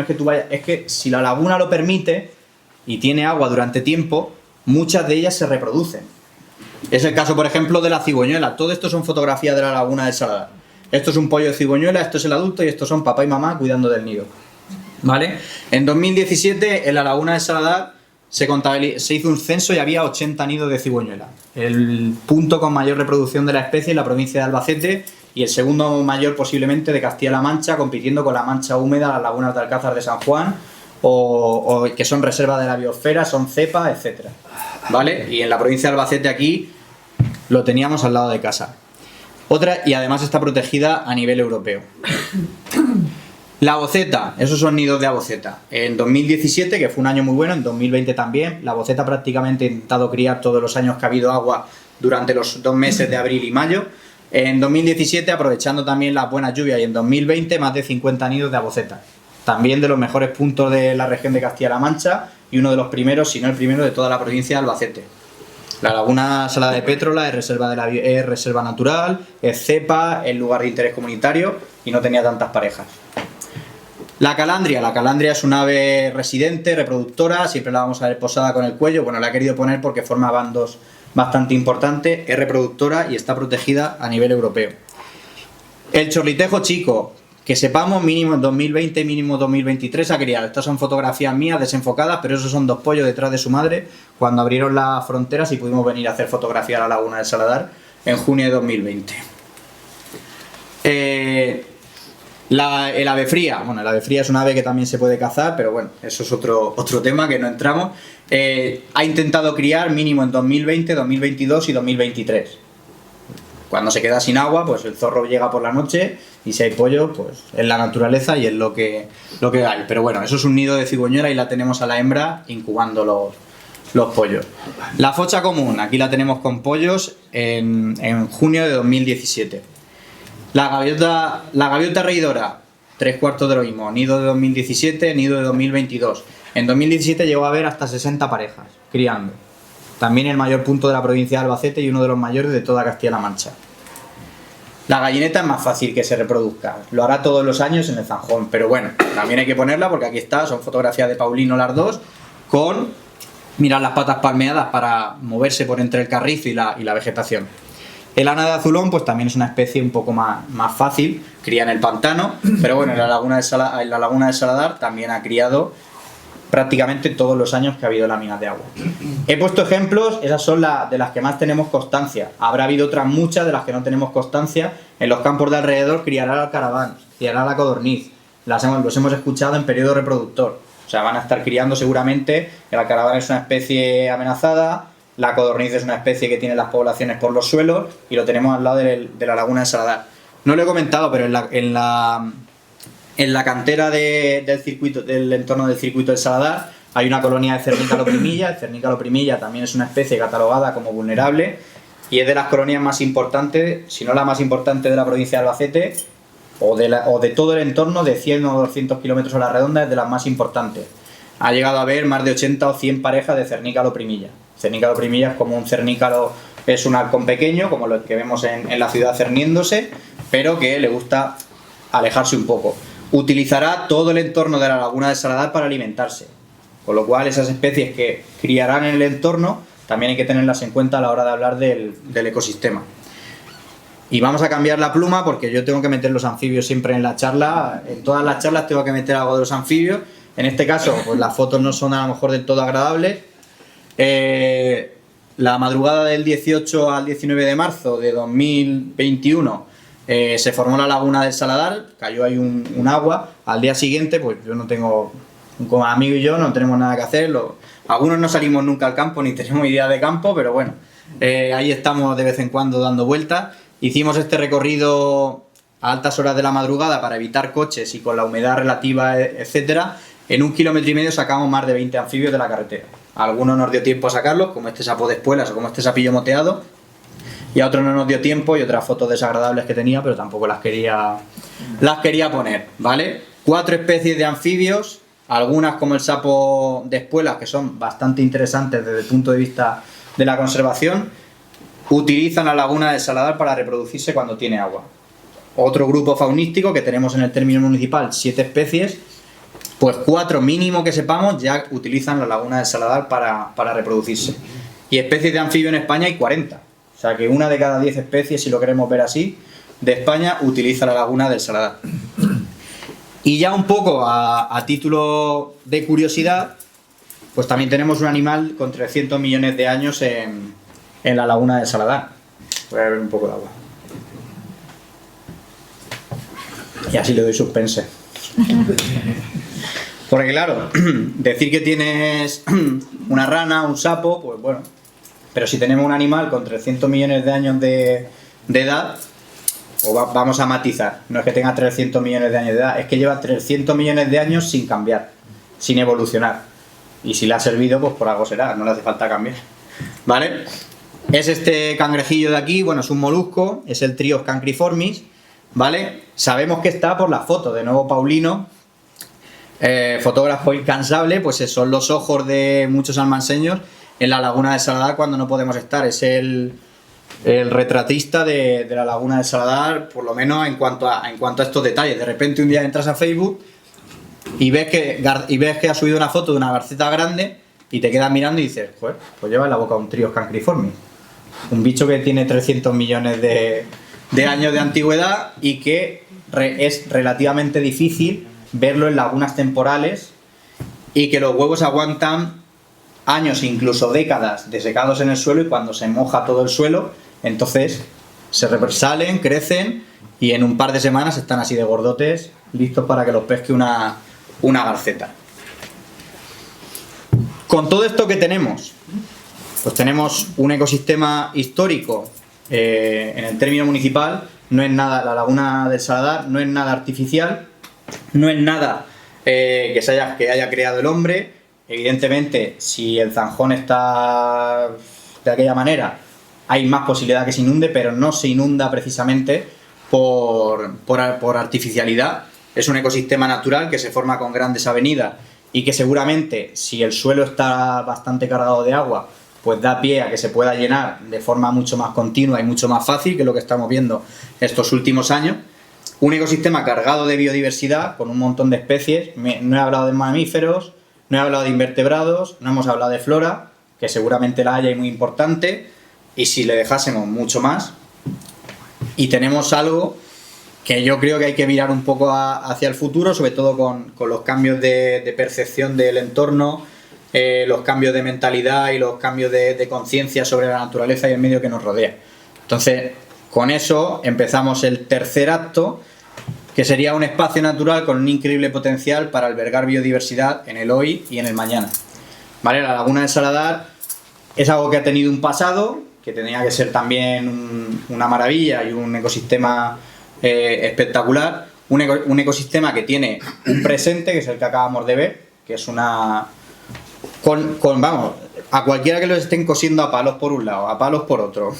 es que si la laguna lo permite y tiene agua durante tiempo, muchas de ellas se reproducen. Es el caso, por ejemplo, de la cigüeñuela. Todo esto son fotografías de la laguna del Saladar. Esto es un pollo de cigüeñuela, esto es el adulto y estos son papá y mamá cuidando del nido. ¿Vale? En 2017, en la laguna del Saladar, se hizo un censo y había 80 nidos de cigüeñuela. El punto con mayor reproducción de la especie en la provincia de Albacete y el segundo mayor posiblemente de Castilla-La Mancha, compitiendo con la mancha húmeda, las lagunas de Alcázar de San Juan, o que son reserva de la biosfera, son cepa, etc. ¿Vale? Y en la provincia de Albacete aquí lo teníamos al lado de casa. Otra, y además está protegida a nivel europeo. La boceta, esos son nidos de aboceta. En 2017, que fue un año muy bueno, en 2020 también, la boceta prácticamente ha intentado criar todos los años que ha habido agua durante los 2 meses de abril y mayo. En 2017, aprovechando también las buenas lluvias, y en 2020 más de 50 nidos de aboceta. También de los mejores puntos de la región de Castilla-La Mancha y uno de los primeros, si no el primero, de toda la provincia de Albacete. La laguna Salada de Pétrola es reserva natural, es cepa, es lugar de interés comunitario y no tenía tantas parejas. La calandria es un ave residente, reproductora, siempre la vamos a ver posada con el cuello. Bueno, la he querido poner porque forma bandos bastante importantes, es reproductora y está protegida a nivel europeo. El chorlitejo chico, que sepamos, mínimo en 2020, mínimo 2023 ha criado. Estas son fotografías mías desenfocadas, pero esos son 2 pollos detrás de su madre cuando abrieron las fronteras y pudimos venir a hacer fotografía a la laguna del Saladar en junio de 2020. El ave fría. Bueno, el ave fría es un ave que también se puede cazar, pero bueno, eso es otro tema que no entramos. Ha intentado criar mínimo en 2020, 2022 y 2023. Cuando se queda sin agua, pues el zorro llega por la noche y si hay pollo, pues es la naturaleza y es lo que hay. Pero bueno, eso es un nido de cigüeñuela y la tenemos a la hembra incubando los pollos. La focha común, aquí la tenemos con pollos en junio de 2017. La gaviota reidora, 3/4 de lo mismo, nido de 2017, nido de 2022. En 2017 llegó a haber hasta 60 parejas criando. También el mayor punto de la provincia de Albacete y uno de los mayores de toda Castilla-La Mancha. La gallineta es más fácil que se reproduzca, lo hará todos los años en el zanjón, pero bueno, también hay que ponerla porque aquí está, son fotografías de Paulino las dos, con, mirad las patas palmeadas para moverse por entre el carrizo y la vegetación. El ánada azulón pues también es una especie un poco más fácil, cría en el pantano, pero bueno, en la laguna del Saladar también ha criado prácticamente todos los años que ha habido láminas de agua. He puesto ejemplos, esas son de las que más tenemos constancia. Habrá habido otras muchas de las que no tenemos constancia. En los campos de alrededor criará la caraván, criará la codorniz. Los hemos escuchado en periodo reproductor. O sea, van a estar criando seguramente. La caravana es una especie amenazada, la codorniz es una especie que tiene las poblaciones por los suelos y lo tenemos al lado de la laguna de Saladar. No lo he comentado, pero en la cantera del entorno del circuito del Saladar hay una colonia de Cernica loprimilla. El Cernica loprimilla también es una especie catalogada como vulnerable y es de las colonias más importantes, si no la más importante de la provincia de Albacete o de todo el entorno de 100 o 200 kilómetros a la redonda, es de las más importantes. Ha llegado a haber más de 80 o 100 parejas de Cernica loprimilla. Cernica loprimilla es como un cernícalo Es un halcón pequeño, como los que vemos en la ciudad cerniéndose, pero que le gusta alejarse un poco. Utilizará todo el entorno de la laguna del Saladar para alimentarse, con lo cual esas especies que criarán en el entorno también hay que tenerlas en cuenta a la hora de hablar del ecosistema. Y vamos a cambiar la pluma porque yo tengo que meter los anfibios siempre en la charla. En todas las charlas tengo que meter algo de los anfibios. En este caso, pues las fotos no son a lo mejor del todo agradables. La madrugada del 18 al 19 de marzo de 2021 se formó la laguna del Saladar, cayó ahí un agua. Al día siguiente, pues yo no tengo, como amigo y yo, no tenemos nada que hacer. Algunos no salimos nunca al campo ni tenemos idea de campo, pero bueno, ahí estamos de vez en cuando dando vueltas. Hicimos este recorrido a altas horas de la madrugada para evitar coches y con la humedad relativa, etcétera. En 1,5 kilómetros sacamos más de 20 anfibios de la carretera. A algunos nos dio tiempo a sacarlos, como este sapo de espuelas o como este sapillo moteado, y a otros no nos dio tiempo y otras fotos desagradables que tenía, pero tampoco las quería poner, ¿vale? 4 especies de anfibios, algunas como el sapo de espuelas, que son bastante interesantes desde el punto de vista de la conservación, utilizan la laguna del Saladar para reproducirse cuando tiene agua. Otro grupo faunístico que tenemos en el término municipal, 7 especies, pues 4 mínimo que sepamos ya utilizan la laguna del Saladar para reproducirse. Y especies de anfibio en España hay 40. O sea que una de cada 10 especies, si lo queremos ver así, de España utiliza la laguna del Saladar. Y ya un poco a título de curiosidad, pues también tenemos un animal con 300 millones de años en la laguna del Saladar. Voy a beber un poco de agua. Y así le doy suspense. Porque claro, decir que tienes una rana, un sapo, pues bueno. Pero si tenemos un animal con 300 millones de años de edad, vamos a matizar. No es que tenga 300 millones de años de edad, es que lleva 300 millones de años sin cambiar, sin evolucionar. Y si le ha servido, pues por algo será, no le hace falta cambiar. ¿Vale? Es este cangrejillo de aquí, bueno, es un molusco, es el Trios cancriformis, ¿vale? Sabemos que está por la foto, de nuevo Paulino, fotógrafo incansable, pues son los ojos de muchos almanseños en la laguna del Saladar cuando no podemos estar. Es el retratista de la laguna del Saladar, por lo menos en cuanto a estos detalles. De repente un día entras a Facebook y ves que ha subido una foto de una garceta grande y te quedas mirando y dices, pues lleva en la boca un Trios cancriformis, un bicho que tiene 300 millones de años de antigüedad y que es relativamente difícil verlo en lagunas temporales y que los huevos aguantan años, incluso décadas, desecados en el suelo, y cuando se moja todo el suelo, entonces se salen, crecen y en un par de semanas están así de gordotes, listos para que los pesque una garceta. Con todo esto que tenemos, pues tenemos un ecosistema histórico en el término municipal. No es nada, la laguna del Saladar no es nada artificial, no es nada que haya creado el hombre. Evidentemente, si el zanjón está de aquella manera, hay más posibilidad que se inunde, pero no se inunda precisamente por artificialidad. Es un ecosistema natural que se forma con grandes avenidas y que seguramente, si el suelo está bastante cargado de agua, pues da pie a que se pueda llenar de forma mucho más continua y mucho más fácil, que es lo que estamos viendo estos últimos años. Un ecosistema cargado de biodiversidad, con un montón de especies. No he hablado de mamíferos, no he hablado de invertebrados, no hemos hablado de flora, que seguramente la haya y muy importante, y si le dejásemos mucho más. Y tenemos algo que yo creo que hay que mirar un poco hacia el futuro, sobre todo con los cambios de percepción del entorno, los cambios de mentalidad y los cambios de conciencia sobre la naturaleza y el medio que nos rodea. Entonces, con eso empezamos el tercer acto, que sería un espacio natural con un increíble potencial para albergar biodiversidad en el hoy y en el mañana. ¿Vale? La laguna del Saladar es algo que ha tenido un pasado, que tenía que ser también una maravilla y un ecosistema espectacular. Un ecosistema que tiene un presente, que es el que acabamos de ver, que es una... vamos, a cualquiera que los estén cosiendo a palos por un lado, a palos por otro,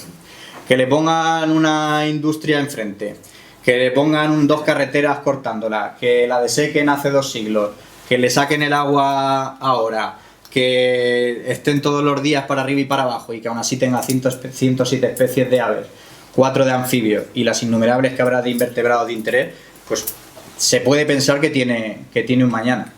que le pongan una industria enfrente, que le pongan 2 carreteras cortándola, que la desequen hace 2 siglos, que le saquen el agua ahora, que estén todos los días para arriba y para abajo y que aún así tenga 107 especies de aves, 4 de anfibios y las innumerables que habrá de invertebrados de interés, pues se puede pensar que tiene un mañana.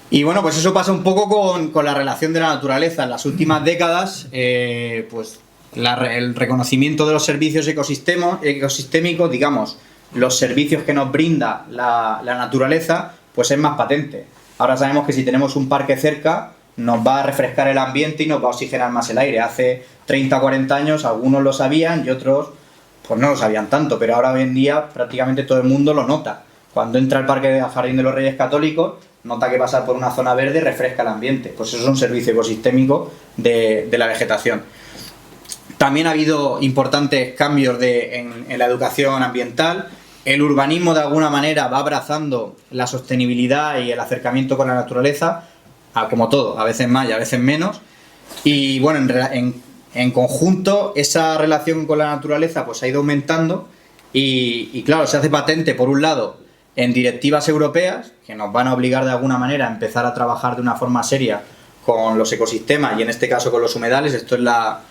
Y bueno, pues eso pasa un poco con la relación de la naturaleza. En las últimas décadas, pues el reconocimiento de los servicios ecosistémicos, digamos, los servicios que nos brinda la naturaleza, pues es más patente. Ahora sabemos que si tenemos un parque cerca, nos va a refrescar el ambiente y nos va a oxigenar más el aire. Hace 30 o 40 años algunos lo sabían y otros pues no lo sabían tanto, pero ahora hoy en día prácticamente todo el mundo lo nota. Cuando entra al Parque del Jardín de los Reyes Católicos, nota que pasar por una zona verde refresca el ambiente. Pues eso es un servicio ecosistémico de la vegetación. También ha habido importantes cambios en la educación ambiental. El urbanismo de alguna manera va abrazando la sostenibilidad y el acercamiento con la naturaleza, como todo, a veces más y a veces menos. Y bueno, en conjunto esa relación con la naturaleza pues ha ido aumentando y claro, se hace patente por un lado en directivas europeas que nos van a obligar de alguna manera a empezar a trabajar de una forma seria con los ecosistemas y en este caso con los humedales. Esto es la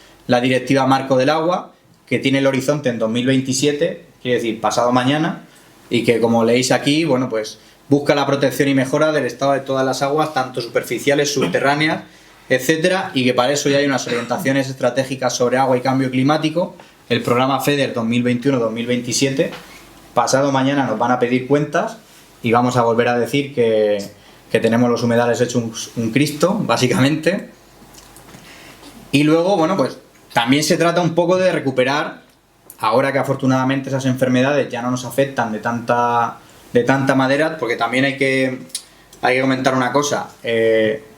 Directiva Marco del Agua, que tiene el horizonte en 2027, quiere decir pasado mañana, y que como leéis aquí, bueno, pues busca la protección y mejora del estado de todas las aguas, tanto superficiales, subterráneas, etcétera, y que para eso ya hay unas orientaciones estratégicas sobre agua y cambio climático, el programa FEDER 2021-2027. Pasado mañana nos van a pedir cuentas y vamos a volver a decir que tenemos los humedales hechos un Cristo, básicamente. Y luego, bueno, pues también se trata un poco de recuperar, ahora que afortunadamente esas enfermedades ya no nos afectan de tanta madera, porque también hay que comentar una cosa.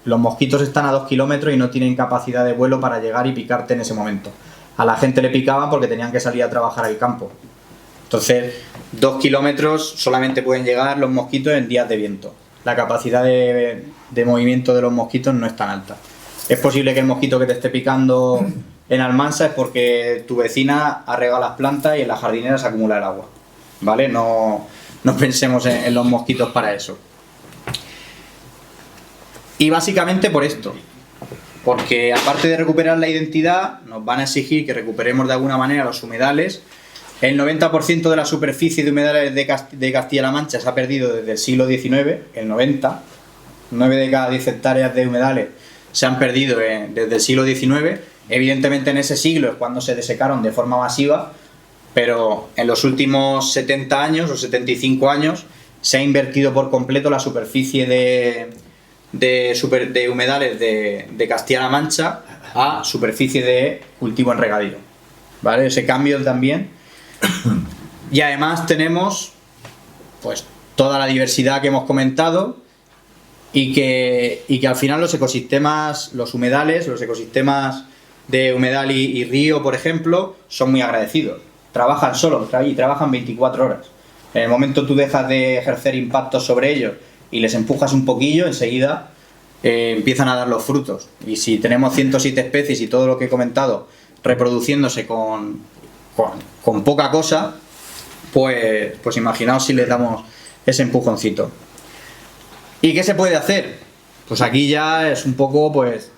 Los mosquitos están a 2 kilómetros y no tienen capacidad de vuelo para llegar y picarte en ese momento. A la gente le picaban porque tenían que salir a trabajar al campo. Entonces, 2 kilómetros solamente pueden llegar los mosquitos en días de viento. La capacidad de movimiento de los mosquitos no es tan alta. Es posible que el mosquito que te esté picando en Almansa es porque tu vecina ha regado las plantas y en la jardinera se acumula el agua, ¿vale? No pensemos en los mosquitos para eso. Y básicamente por esto, porque aparte de recuperar la identidad, nos van a exigir que recuperemos de alguna manera los humedales. El 90% de la superficie de humedales de Castilla-La Mancha se ha perdido desde el siglo XIX, el 90%. 9 de cada 10 hectáreas de humedales se han perdido desde el siglo XIX. Evidentemente en ese siglo es cuando se desecaron de forma masiva, pero en los últimos 70 años o 75 años se ha invertido por completo la superficie de humedales de Castilla-La Mancha a superficie de cultivo en regadío, ¿vale? Ese cambio también. Y además tenemos pues toda la diversidad que hemos comentado y que al final los ecosistemas, los humedales, los ecosistemas de humedal y río, por ejemplo, son muy agradecidos. Trabajan solos y trabajan 24 horas. En el momento tú dejas de ejercer impactos sobre ellos y les empujas un poquillo, enseguida empiezan a dar los frutos. Y si tenemos 107 especies y todo lo que he comentado reproduciéndose con poca cosa, pues imaginaos si les damos ese empujoncito. ¿Y qué se puede hacer? Pues aquí ya es un poco pues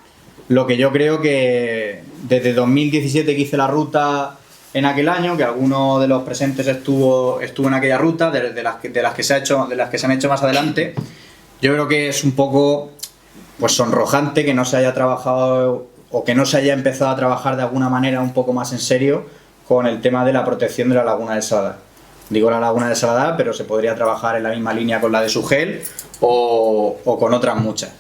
lo que yo creo que desde 2017 que hice la ruta en aquel año, que alguno de los presentes estuvo en aquella ruta, de las que se han hecho más adelante, yo creo que es un poco pues sonrojante que no se haya trabajado o que no se haya empezado a trabajar de alguna manera un poco más en serio con el tema de la protección de la laguna del Saladar. Digo la laguna del Saladar, pero se podría trabajar en la misma línea con la de Sugel o con otras muchas.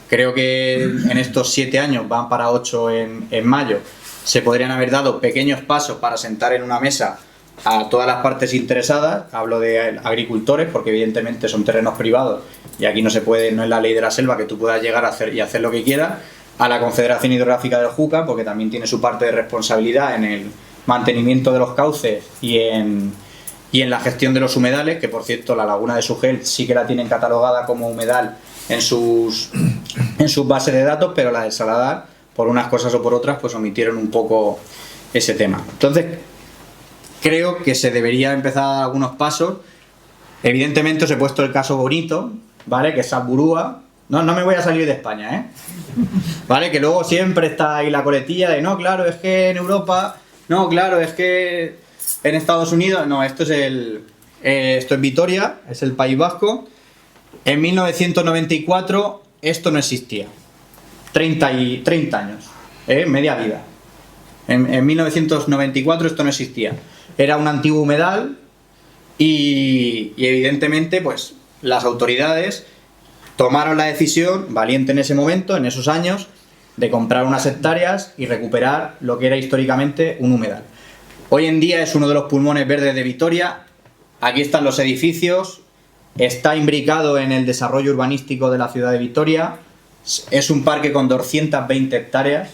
Creo que en estos 7 años, van para 8 en mayo, se podrían haber dado pequeños pasos para sentar en una mesa a todas las partes interesadas. Hablo de agricultores, porque evidentemente son terrenos privados y aquí no se puede, no es la ley de la selva que tú puedas llegar a hacer lo que quieras. A la Confederación Hidrográfica del Júcar, porque también tiene su parte de responsabilidad en el mantenimiento de los cauces y en la gestión de los humedales, que por cierto la laguna de Sugel sí que la tienen catalogada como humedal en sus bases de datos, pero la del Saladar, por unas cosas o por otras, pues omitieron un poco ese tema. Entonces, creo que se debería empezar a dar algunos pasos. Evidentemente os he puesto el caso bonito, ¿vale? Que es Salburúa, No me voy a salir de España, ¿eh? ¿Vale? Que luego siempre está ahí la coletilla de no, claro, es que en Europa, no, claro, es que en Estados Unidos, no, esto es Vitoria, es el País Vasco. En 1994 esto no existía. 30 años, media vida. En 1994 esto no existía. Era un antiguo humedal y evidentemente pues las autoridades tomaron la decisión, valiente en ese momento, en esos años, de comprar unas hectáreas y recuperar lo que era históricamente un humedal. Hoy en día es uno de los pulmones verdes de Vitoria. Aquí están los edificios, está imbricado en el desarrollo urbanístico de la ciudad de Vitoria. Es un parque con 220 hectáreas,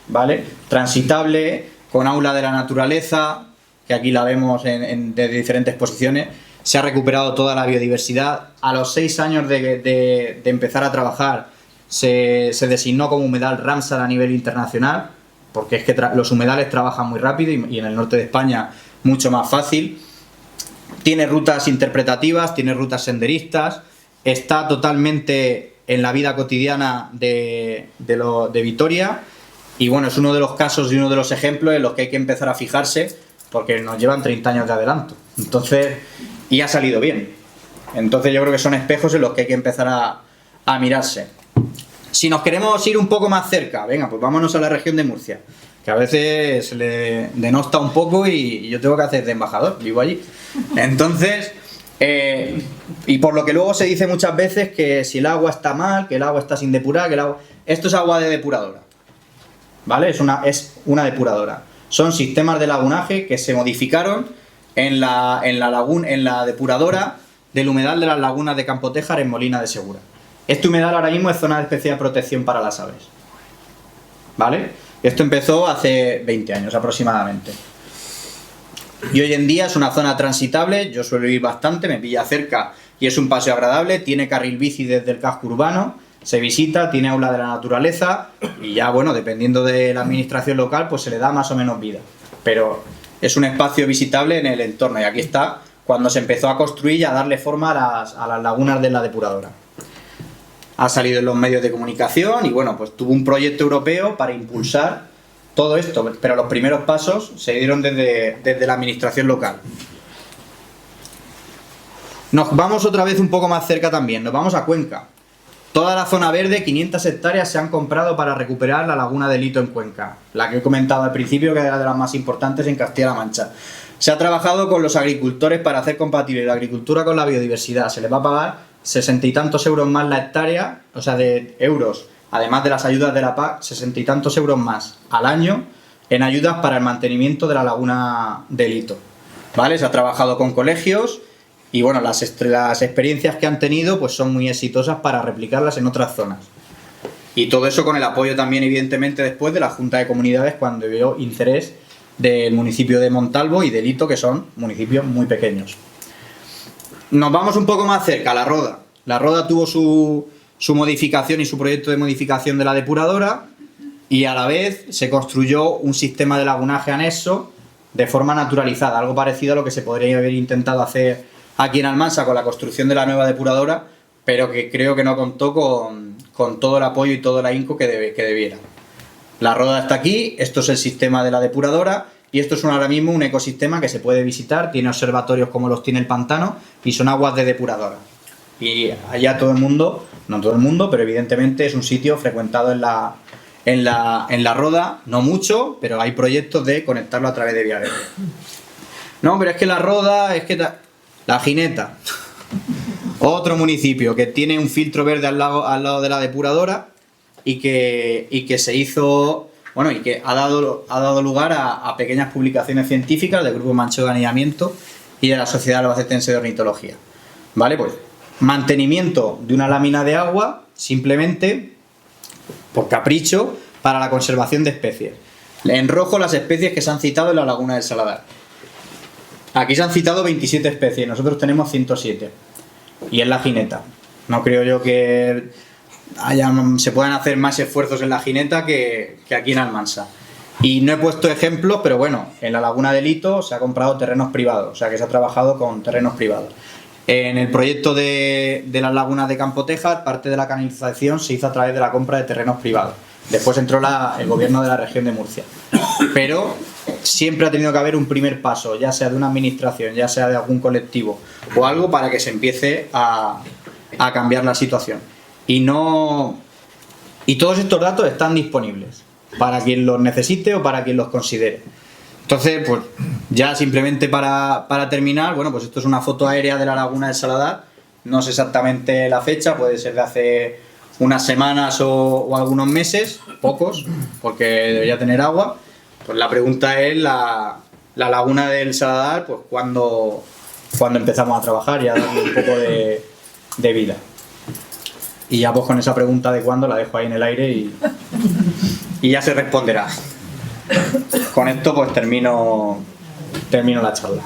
¿vale? Transitable, con aula de la naturaleza, que aquí la vemos de diferentes posiciones. Se ha recuperado toda la biodiversidad. A los 6 años de empezar a trabajar se designó como humedal Ramsar a nivel internacional, porque es que los humedales trabajan muy rápido y en el norte de España mucho más fácil. Tiene rutas interpretativas, tiene rutas senderistas, está totalmente en la vida cotidiana de Vitoria y bueno, es uno de los casos y uno de los ejemplos en los que hay que empezar a fijarse porque nos llevan 30 años de adelanto. Entonces, y ha salido bien. Entonces yo creo que son espejos en los que hay que empezar a mirarse. Si nos queremos ir un poco más cerca, venga, pues vámonos a la región de Murcia, que a veces se le denosta un poco y yo tengo que hacer de embajador, vivo allí. Entonces, y por lo que luego se dice muchas veces que si el agua está mal, que el agua está sin depurar, que el agua... Esto es agua de depuradora, ¿vale? Es una depuradora. Son sistemas de lagunaje que se modificaron en la depuradora del humedal de las lagunas de Campotejar en Molina de Segura. Este humedal ahora mismo es zona de especial protección para las aves, ¿vale? Esto empezó hace 20 años aproximadamente. Y hoy en día es una zona transitable, yo suelo ir bastante, me pilla cerca y es un paseo agradable, tiene carril bici desde el casco urbano, se visita, tiene aula de la naturaleza y ya, bueno, dependiendo de la administración local, pues se le da más o menos vida. Pero es un espacio visitable en el entorno y aquí está cuando se empezó a construir y a darle forma a las lagunas de la depuradora. Ha salido en los medios de comunicación y bueno, pues tuvo un proyecto europeo para impulsar todo esto, pero los primeros pasos se dieron desde la administración local. Nos vamos otra vez un poco más cerca también, nos vamos a Cuenca. Toda la zona verde, 500 hectáreas se han comprado para recuperar la laguna de Lito en Cuenca, la que he comentado al principio que era de las más importantes en Castilla-La Mancha. Se ha trabajado con los agricultores para hacer compatible la agricultura con la biodiversidad, se les va a pagar 60 y tantos euros más la hectárea, o sea, de euros, además de las ayudas de la PAC, 60 y tantos euros más al año en ayudas para el mantenimiento de la laguna de Lito, ¿vale? Se ha trabajado con colegios y bueno, las experiencias que han tenido pues son muy exitosas para replicarlas en otras zonas. Y todo eso con el apoyo también, evidentemente, después de la Junta de Comunidades cuando vio interés del municipio de Montalvo y de Lito, que son municipios muy pequeños. Nos vamos un poco más cerca, La Roda. La Roda tuvo su modificación y su proyecto de modificación de la depuradora y a la vez se construyó un sistema de lagunaje anexo de forma naturalizada, algo parecido a lo que se podría haber intentado hacer aquí en Almansa con la construcción de la nueva depuradora, pero que creo que no contó con todo el apoyo y todo el ahínco que debiera. La Roda está aquí, esto es el sistema de la depuradora y esto es ahora mismo un ecosistema que se puede visitar, tiene observatorios como los tiene el pantano y son aguas de depuradora. Y allá todo el mundo, no todo el mundo, pero evidentemente es un sitio frecuentado en la Roda, no mucho, pero hay proyectos de conectarlo a través de vía verde. No, pero es que La Roda, es que La Gineta, otro municipio que tiene un filtro verde al lado de la depuradora y que se hizo, bueno, y que ha dado lugar a pequeñas publicaciones científicas del Grupo Manchego de Anillamiento y de la Sociedad Albacetense de Ornitología. ¿Vale? Pues mantenimiento de una lámina de agua simplemente por capricho para la conservación de especies. En rojo las especies que se han citado en la laguna del Saladar. Aquí se han citado 27 especies, nosotros tenemos 107 y es La Gineta. No creo yo que se puedan hacer más esfuerzos en La Gineta que aquí en Almansa. Y no he puesto ejemplos, pero bueno, en la laguna de Lito se ha comprado terrenos privados, o sea que se ha trabajado con terrenos privados. En el proyecto de las lagunas de Campo Tejas, parte de la canalización se hizo a través de la compra de terrenos privados. Después entró el gobierno de la región de Murcia. Pero siempre ha tenido que haber un primer paso, ya sea de una administración, ya sea de algún colectivo o algo, para que se empiece a cambiar la situación. Y todos estos datos están disponibles para quien los necesite o para quien los considere. Entonces, pues ya simplemente para terminar, bueno, pues esto es una foto aérea de la laguna del Saladar. No sé exactamente la fecha, puede ser de hace unas semanas o algunos meses, pocos, porque debería tener agua. Pues la pregunta es la laguna del Saladar, pues cuando empezamos a trabajar y a darle un poco de vida. Y ya pues con esa pregunta de cuándo la dejo ahí en el aire y ya se responderá. Con esto pues termino la charla.